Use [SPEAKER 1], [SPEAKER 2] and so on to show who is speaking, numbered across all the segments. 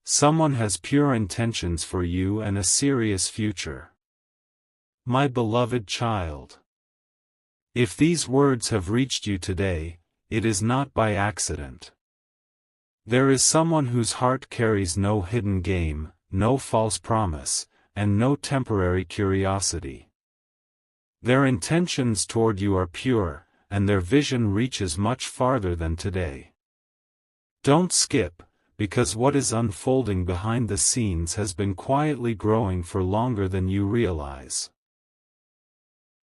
[SPEAKER 1] Someone has pure intentions for you and a serious future. My beloved child. If these words have reached you today, it is not by accident. There is someone whose heart carries no hidden game, no false promise, and no temporary curiosity. Their intentions toward you are pure, and their vision reaches much farther than today. Don't skip, because what is unfolding behind the scenes has been quietly growing for longer than you realize.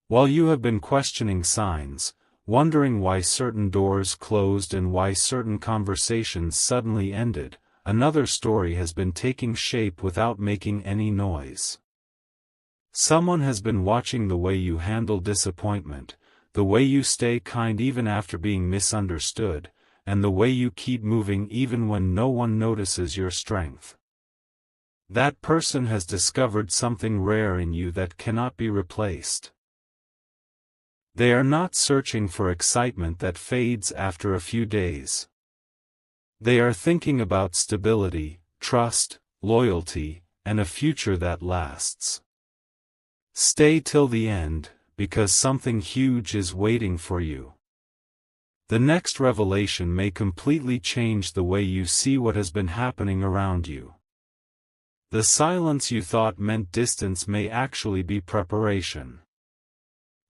[SPEAKER 1] While you have been questioning signs, wondering why certain doors closed and why certain conversations suddenly ended, another story has been taking shape without making any noise. Someone has been watching the way you handle disappointment, the way you stay kind even after being misunderstood, and the way you keep moving even when no one notices your strength. That person has discovered something rare in you that cannot be replaced. They are not searching for excitement that fades after a few days. They are thinking about stability, trust, loyalty, and a future that lasts. Stay till the end, because something huge is waiting for you. The next revelation may completely change the way you see what has been happening around you. The silence you thought meant distance may actually be preparation.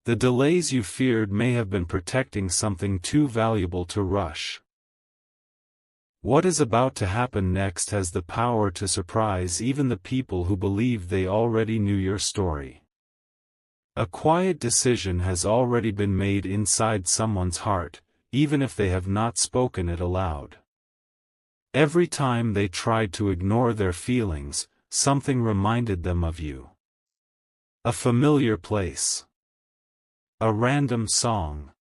[SPEAKER 1] The delays you feared may have been protecting something too valuable to rush. What is about to happen next has the power to surprise even the people who believed they already knew your story. A quiet decision has already been made inside someone's heart, even if they have not spoken it aloud. Every time they tried to ignore their feelings, something reminded them of you. A familiar place. A random song.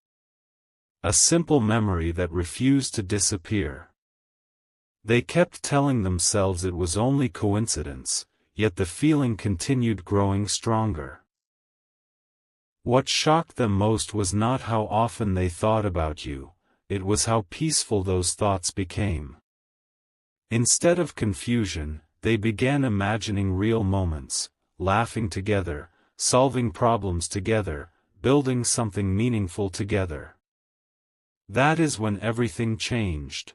[SPEAKER 1] A simple memory that refused to disappear. They kept telling themselves it was only coincidence, yet the feeling continued growing stronger. What shocked them most was not how often they thought about you, it was how peaceful those thoughts became. Instead of confusion, they began imagining real moments, laughing together, solving problems together, building something meaningful together. That is when everything changed.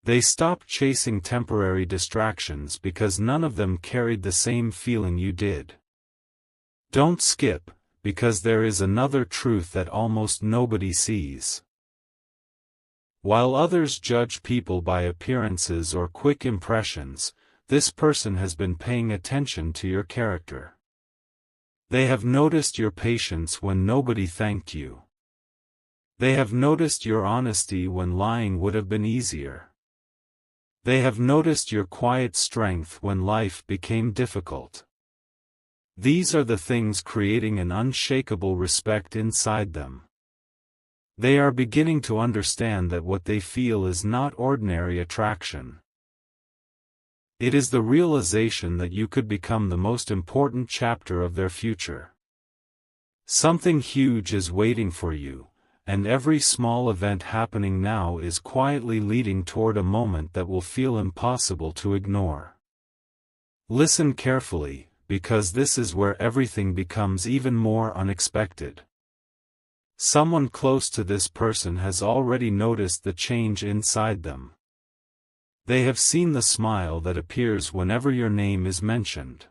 [SPEAKER 1] They stopped chasing temporary distractions because none of them carried the same feeling you did. Don't skip, because there is another truth that almost nobody sees. While others judge people by appearances or quick impressions, this person has been paying attention to your character. They have noticed your patience when nobody thanked you. They have noticed your honesty when lying would have been easier. They have noticed your quiet strength when life became difficult. These are the things creating an unshakable respect inside them. They are beginning to understand that what they feel is not ordinary attraction. It is the realization that you could become the most important chapter of their future. Something huge is waiting for you, and every small event happening now is quietly leading toward a moment that will feel impossible to ignore. Listen carefully, because this is where everything becomes even more unexpected. Someone close to this person has already noticed the change inside them. They have seen the smile that appears whenever your name is mentioned.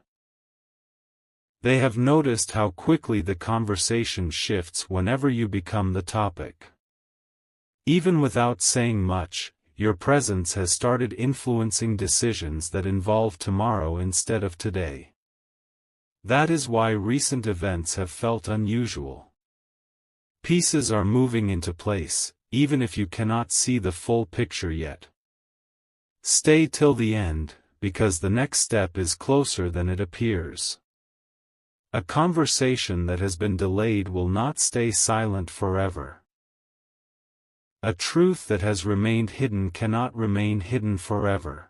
[SPEAKER 1] They have noticed how quickly the conversation shifts whenever you become the topic. Even without saying much, your presence has started influencing decisions that involve tomorrow instead of today. That is why recent events have felt unusual. Pieces are moving into place, even if you cannot see the full picture yet. Stay till the end, because the next step is closer than it appears. A conversation that has been delayed will not stay silent forever. A truth that has remained hidden cannot remain hidden forever.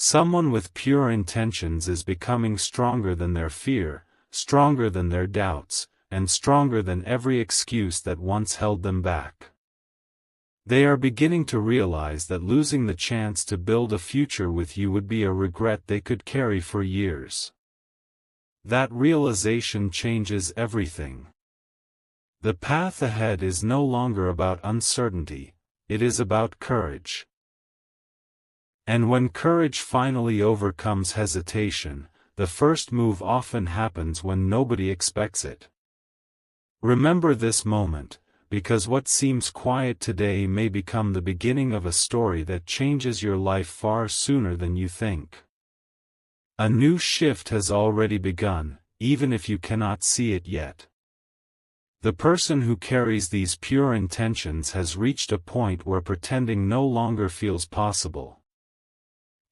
[SPEAKER 1] Someone with pure intentions is becoming stronger than their fear, stronger than their doubts, and stronger than every excuse that once held them back. They are beginning to realize that losing the chance to build a future with you would be a regret they could carry for years. That realization changes everything. The path ahead is no longer about uncertainty, it is about courage. And when courage finally overcomes hesitation, the first move often happens when nobody expects it. Remember this moment, because what seems quiet today may become the beginning of a story that changes your life far sooner than you think. A new shift has already begun, even if you cannot see it yet. The person who carries these pure intentions has reached a point where pretending no longer feels possible.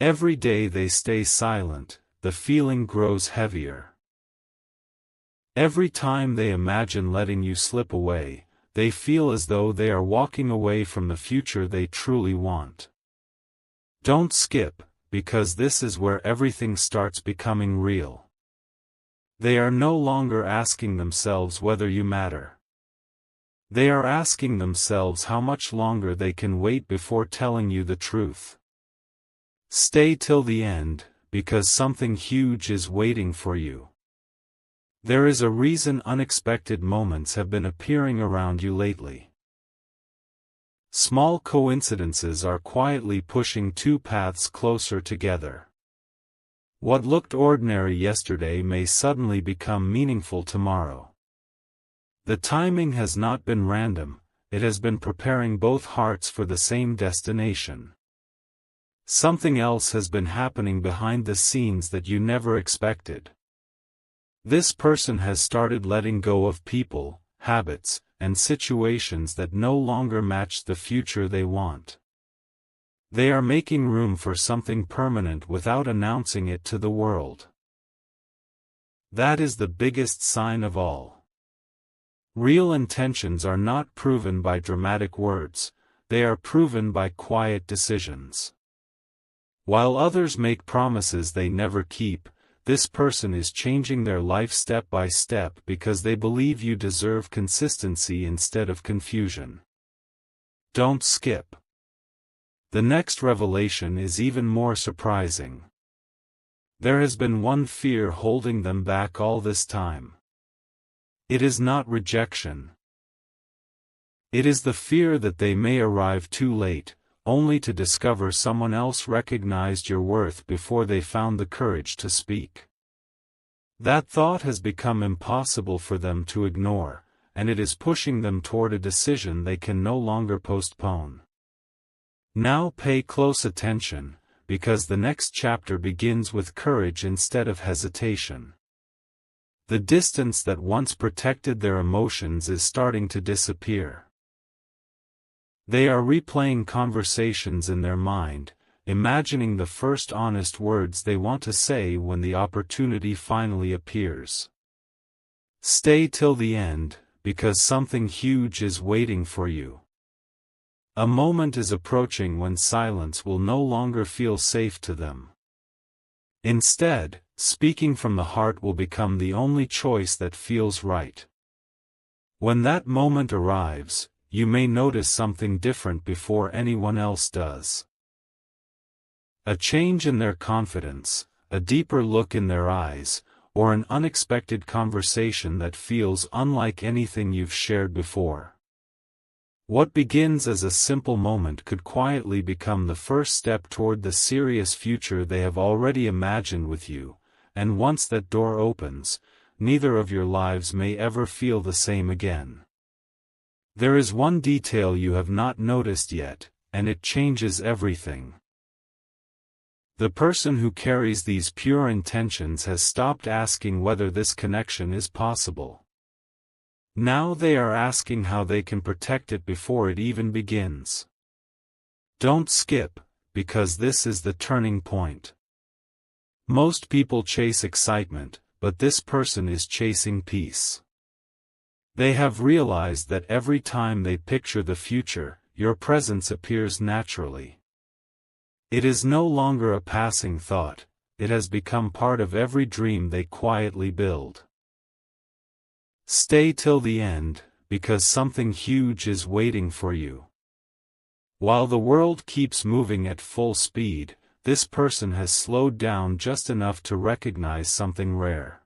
[SPEAKER 1] Every day they stay silent, the feeling grows heavier. Every time they imagine letting you slip away, they feel as though they are walking away from the future they truly want. Don't skip, because this is where everything starts becoming real. They are no longer asking themselves whether you matter. They are asking themselves how much longer they can wait before telling you the truth. Stay till the end, because something huge is waiting for you. There is a reason unexpected moments have been appearing around you lately. Small coincidences are quietly pushing two paths closer together. What looked ordinary yesterday may suddenly become meaningful tomorrow. The timing has not been random, it has been preparing both hearts for the same destination. Something else has been happening behind the scenes that you never expected. This person has started letting go of people, habits, and situations that no longer match the future they want. They are making room for something permanent without announcing it to the world. That is the biggest sign of all. Real intentions are not proven by dramatic words, they are proven by quiet decisions. While others make promises they never keep, this person is changing their life step by step because they believe you deserve consistency instead of confusion. Don't skip. The next revelation is even more surprising. There has been one fear holding them back all this time. It is not rejection. It is the fear that they may arrive too late, only to discover someone else recognized your worth before they found the courage to speak. That thought has become impossible for them to ignore, and it is pushing them toward a decision they can no longer postpone. Now pay close attention, because the next chapter begins with courage instead of hesitation. The distance that once protected their emotions is starting to disappear. They are replaying conversations in their mind, imagining the first honest words they want to say when the opportunity finally appears. Stay till the end, because something huge is waiting for you. A moment is approaching when silence will no longer feel safe to them. Instead, speaking from the heart will become the only choice that feels right. When that moment arrives, you may notice something different before anyone else does. A change in their confidence, a deeper look in their eyes, or an unexpected conversation that feels unlike anything you've shared before. What begins as a simple moment could quietly become the first step toward the serious future they have already imagined with you, and once that door opens, neither of your lives may ever feel the same again. There is one detail you have not noticed yet, and it changes everything. The person who carries these pure intentions has stopped asking whether this connection is possible. Now they are asking how they can protect it before it even begins. Don't skip, because this is the turning point. Most people chase excitement, but this person is chasing peace. They have realized that every time they picture the future, your presence appears naturally. It is no longer a passing thought, it has become part of every dream they quietly build. Stay till the end, because something huge is waiting for you. While the world keeps moving at full speed, this person has slowed down just enough to recognize something rare.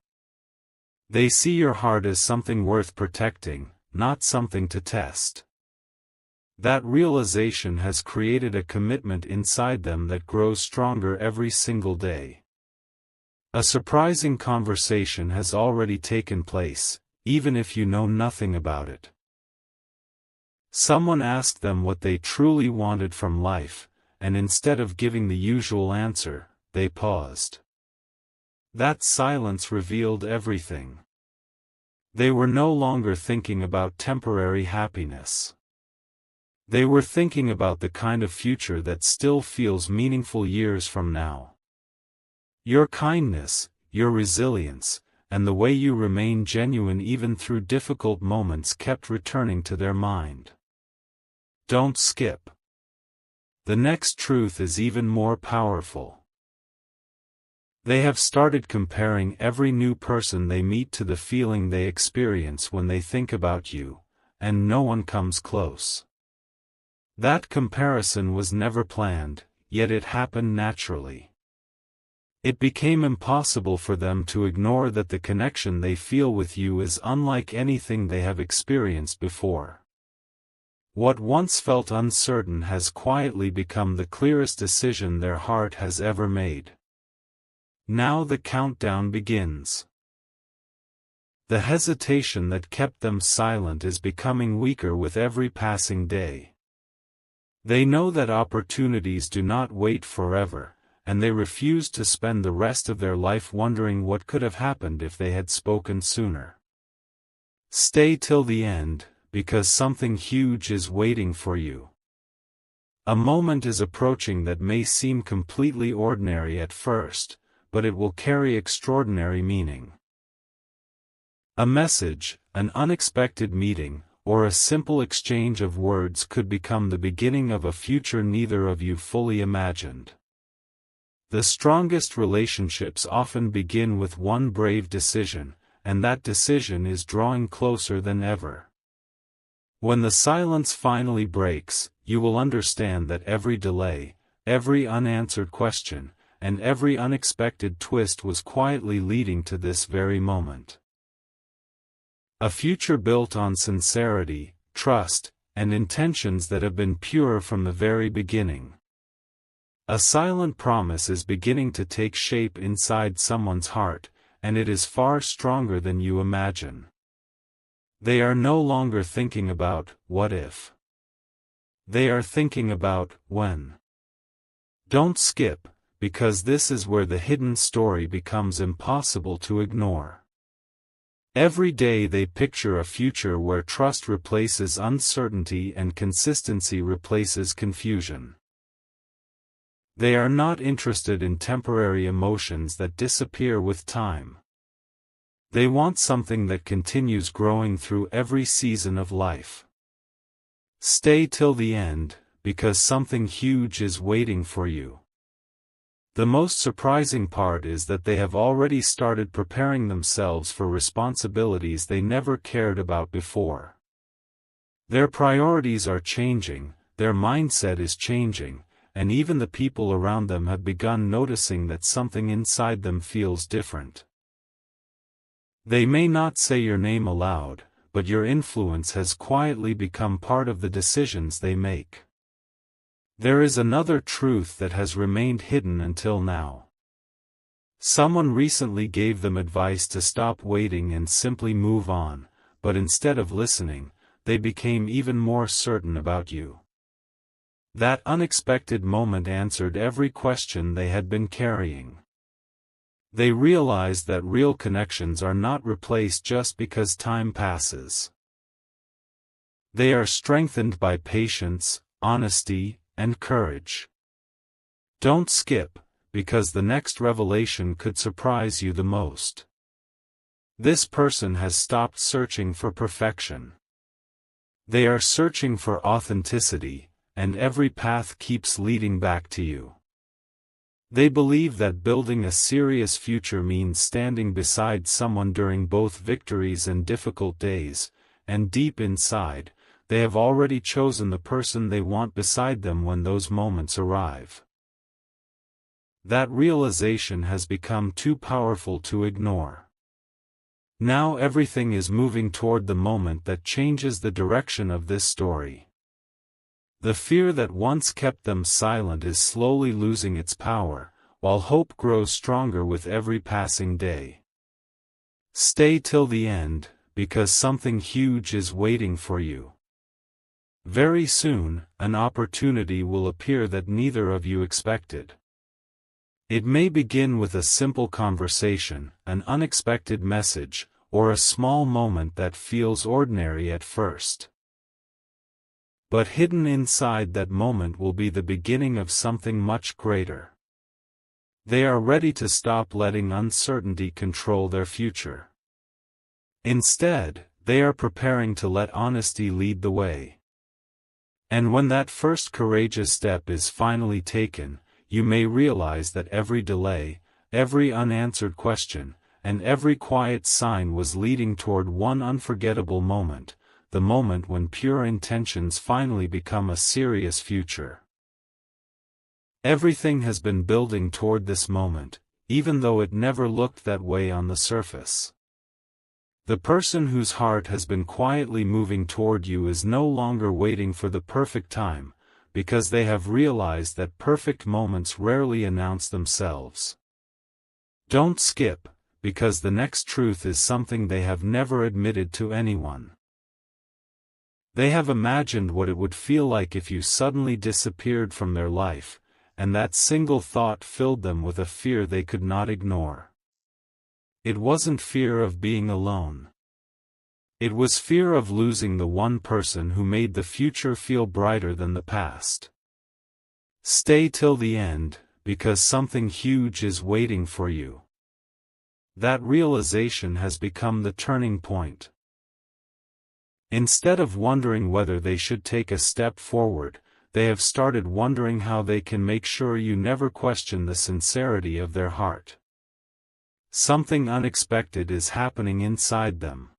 [SPEAKER 1] They see your heart as something worth protecting, not something to test. That realization has created a commitment inside them that grows stronger every single day. A surprising conversation has already taken place, even if you know nothing about it. Someone asked them what they truly wanted from life, and instead of giving the usual answer, they paused. That silence revealed everything. They were no longer thinking about temporary happiness. They were thinking about the kind of future that still feels meaningful years from now. Your kindness, your resilience, and the way you remain genuine even through difficult moments kept returning to their mind. Don't skip. The next truth is even more powerful. They have started comparing every new person they meet to the feeling they experience when they think about you, and no one comes close. That comparison was never planned, yet it happened naturally. It became impossible for them to ignore that the connection they feel with you is unlike anything they have experienced before. What once felt uncertain has quietly become the clearest decision their heart has ever made. Now the countdown begins. The hesitation that kept them silent is becoming weaker with every passing day. They know that opportunities do not wait forever, and they refuse to spend the rest of their life wondering what could have happened if they had spoken sooner. Stay till the end, because something huge is waiting for you. A moment is approaching that may seem completely ordinary at first, but it will carry extraordinary meaning. A message, an unexpected meeting, or a simple exchange of words could become the beginning of a future neither of you fully imagined. The strongest relationships often begin with one brave decision, and that decision is drawing closer than ever. When the silence finally breaks, you will understand that every delay, every unanswered question, and every unexpected twist was quietly leading to this very moment. A future built on sincerity, trust, and intentions that have been pure from the very beginning. A silent promise is beginning to take shape inside someone's heart, and it is far stronger than you imagine. They are no longer thinking about, what if? They are thinking about, when. Don't skip, because this is where the hidden story becomes impossible to ignore. Every day they picture a future where trust replaces uncertainty and consistency replaces confusion. They are not interested in temporary emotions that disappear with time. They want something that continues growing through every season of life. Stay till the end, because something huge is waiting for you. The most surprising part is that they have already started preparing themselves for responsibilities they never cared about before. Their priorities are changing, their mindset is changing, and even the people around them have begun noticing that something inside them feels different. They may not say your name aloud, but your influence has quietly become part of the decisions they make. There is another truth that has remained hidden until now. Someone recently gave them advice to stop waiting and simply move on, but instead of listening, they became even more certain about you. That unexpected moment answered every question they had been carrying. They realized that real connections are not replaced just because time passes. They are strengthened by patience, honesty, and courage. Don't skip, because the next revelation could surprise you the most. This person has stopped searching for perfection. They are searching for authenticity, and every path keeps leading back to you. They believe that building a serious future means standing beside someone during both victories and difficult days, and deep inside, they have already chosen the person they want beside them when those moments arrive. That realization has become too powerful to ignore. Now everything is moving toward the moment that changes the direction of this story. The fear that once kept them silent is slowly losing its power, while hope grows stronger with every passing day. Stay till the end, because something huge is waiting for you. Very soon, an opportunity will appear that neither of you expected. It may begin with a simple conversation, an unexpected message, or a small moment that feels ordinary at first. But hidden inside that moment will be the beginning of something much greater. They are ready to stop letting uncertainty control their future. Instead, they are preparing to let honesty lead the way. And when that first courageous step is finally taken, you may realize that every delay, every unanswered question, and every quiet sign was leading toward one unforgettable moment, the moment when pure intentions finally become a serious future. Everything has been building toward this moment, even though it never looked that way on the surface. The person whose heart has been quietly moving toward you is no longer waiting for the perfect time, because they have realized that perfect moments rarely announce themselves. Don't skip, because the next truth is something they have never admitted to anyone. They have imagined what it would feel like if you suddenly disappeared from their life, and that single thought filled them with a fear they could not ignore. It wasn't fear of being alone. It was fear of losing the one person who made the future feel brighter than the past. Stay till the end, because something huge is waiting for you. That realization has become the turning point. Instead of wondering whether they should take a step forward, they have started wondering how they can make sure you never question the sincerity of their heart. Something unexpected is happening inside them.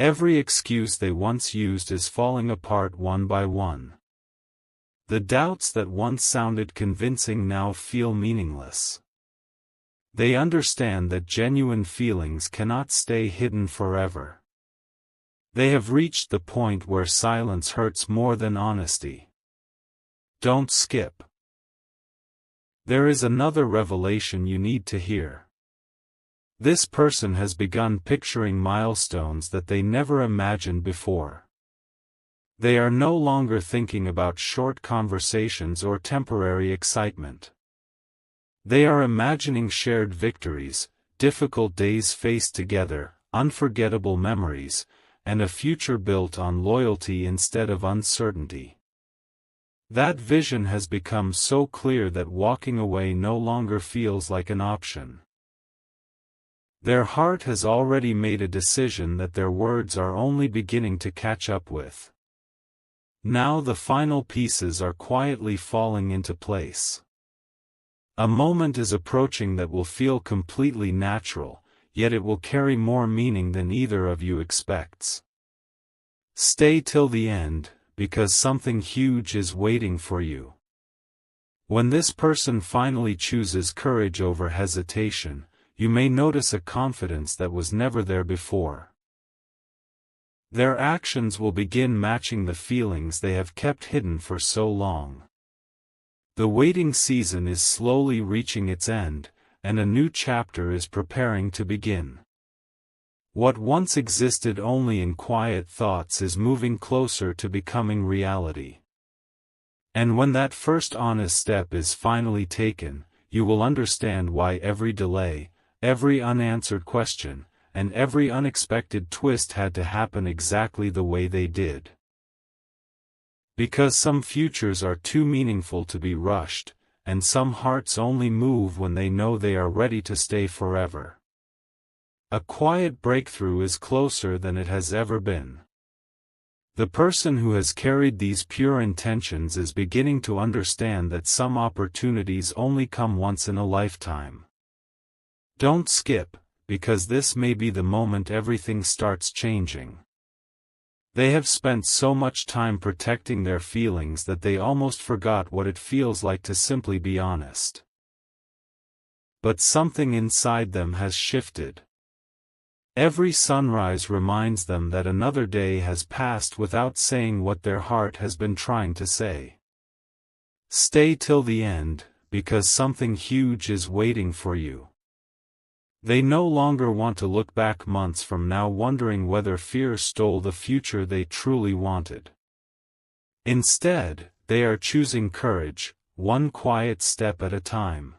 [SPEAKER 1] Every excuse they once used is falling apart one by one. The doubts that once sounded convincing now feel meaningless. They understand that genuine feelings cannot stay hidden forever. They have reached the point where silence hurts more than honesty. Don't skip. There is another revelation you need to hear. This person has begun picturing milestones that they never imagined before. They are no longer thinking about short conversations or temporary excitement. They are imagining shared victories, difficult days faced together, unforgettable memories, and a future built on loyalty instead of uncertainty. That vision has become so clear that walking away no longer feels like an option. Their heart has already made a decision that their words are only beginning to catch up with. Now the final pieces are quietly falling into place. A moment is approaching that will feel completely natural, yet it will carry more meaning than either of you expects. Stay till the end, because something huge is waiting for you. When this person finally chooses courage over hesitation, you may notice a confidence that was never there before. Their actions will begin matching the feelings they have kept hidden for so long. The waiting season is slowly reaching its end, and a new chapter is preparing to begin. What once existed only in quiet thoughts is moving closer to becoming reality. And when that first honest step is finally taken, you will understand why every delay, every unanswered question, and every unexpected twist had to happen exactly the way they did. Because some futures are too meaningful to be rushed, and some hearts only move when they know they are ready to stay forever. A quiet breakthrough is closer than it has ever been. The person who has carried these pure intentions is beginning to understand that some opportunities only come once in a lifetime. Don't skip, because this may be the moment everything starts changing. They have spent so much time protecting their feelings that they almost forgot what it feels like to simply be honest. But something inside them has shifted. Every sunrise reminds them that another day has passed without saying what their heart has been trying to say. Stay till the end, because something huge is waiting for you. They no longer want to look back months from now wondering whether fear stole the future they truly wanted. Instead, they are choosing courage, one quiet step at a time.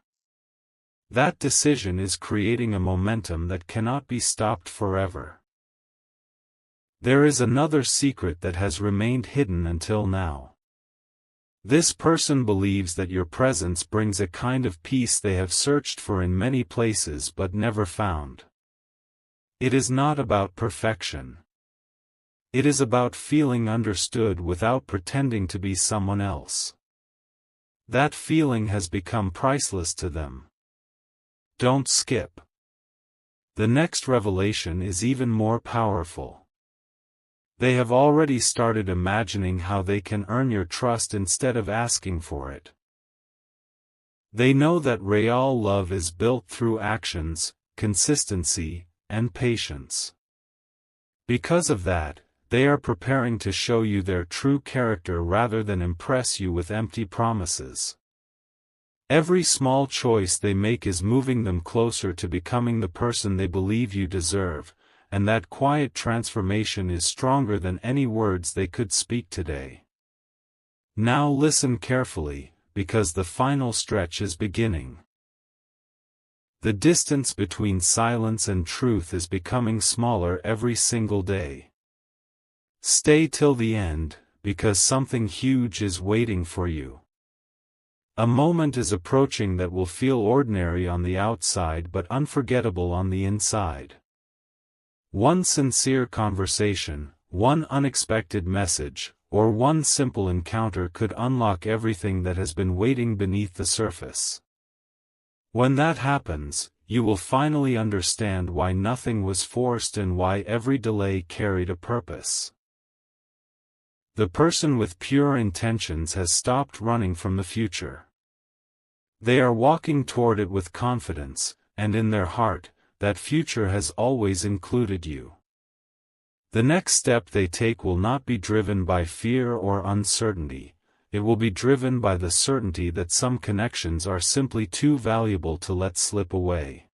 [SPEAKER 1] That decision is creating a momentum that cannot be stopped forever. There is another secret that has remained hidden until now. This person believes that your presence brings a kind of peace they have searched for in many places but never found. It is not about perfection. It is about feeling understood without pretending to be someone else. That feeling has become priceless to them. Don't skip. The next revelation is even more powerful. They have already started imagining how they can earn your trust instead of asking for it. They know that real love is built through actions, consistency, and patience. Because of that, they are preparing to show you their true character rather than impress you with empty promises. Every small choice they make is moving them closer to becoming the person they believe you deserve, and that quiet transformation is stronger than any words they could speak today. Now listen carefully, because the final stretch is beginning. The distance between silence and truth is becoming smaller every single day. Stay till the end, because something huge is waiting for you. A moment is approaching that will feel ordinary on the outside but unforgettable on the inside. One sincere conversation, one unexpected message, or one simple encounter could unlock everything that has been waiting beneath the surface. When that happens, you will finally understand why nothing was forced and why every delay carried a purpose. The person with pure intentions has stopped running from the future. They are walking toward it with confidence, and in their heart, that future has always included you. The next step they take will not be driven by fear or uncertainty, it will be driven by the certainty that some connections are simply too valuable to let slip away.